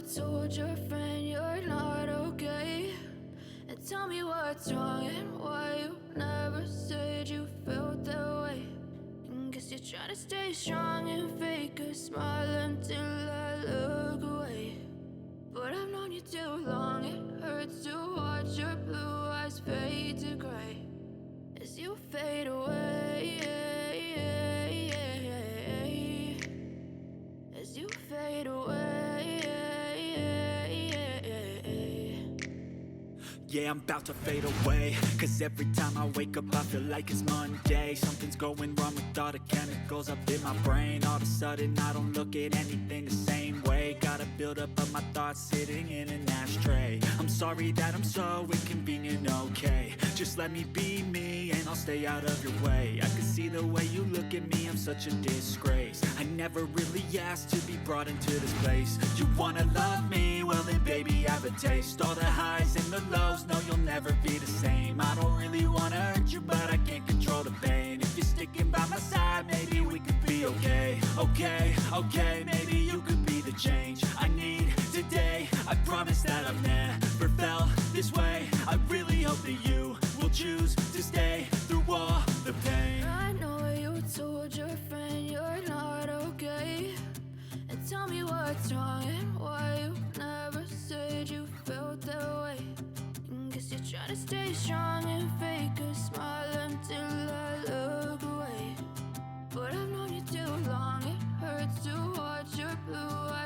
told your friend you're not okay? And tell me what's wrong and why you never said you felt that way. And guess you're trying to stay strong and fake a smile until I look away. But I've known you too long, it hurts to watch your blue eyes fade to gray as you fade away, as you fade away. Yeah, I'm about to fade away, 'cause every time I wake up I feel like it's Monday. Something's going wrong with all the chemicals up in my brain. All of a sudden I don't look at anything the same way. Gotta build up of my thoughts sitting in an ashtray. I'm sorry that I'm so inconvenient, okay? Just let me be me and I'll stay out of your way. I can see the way you look at me, I'm such a disgrace. I never really asked to be brought into this place. You wanna love me? Well then baby have a taste. All the highs and the lows, no you'll never be the same. I don't really wanna hurt you but I can't control the pain. If you're sticking by my side maybe we could be okay. Okay, maybe you could be the change I need today. I promise that I've never felt this way. I really hope that you will choose to stay through all the pain. I know you told your friend you're not okay. And tell me what's wrong and why you never said you felt that way. And guess you're trying to stay strong and fake a smile until I look away. But I've known you too long, it hurts to watch your blue eyes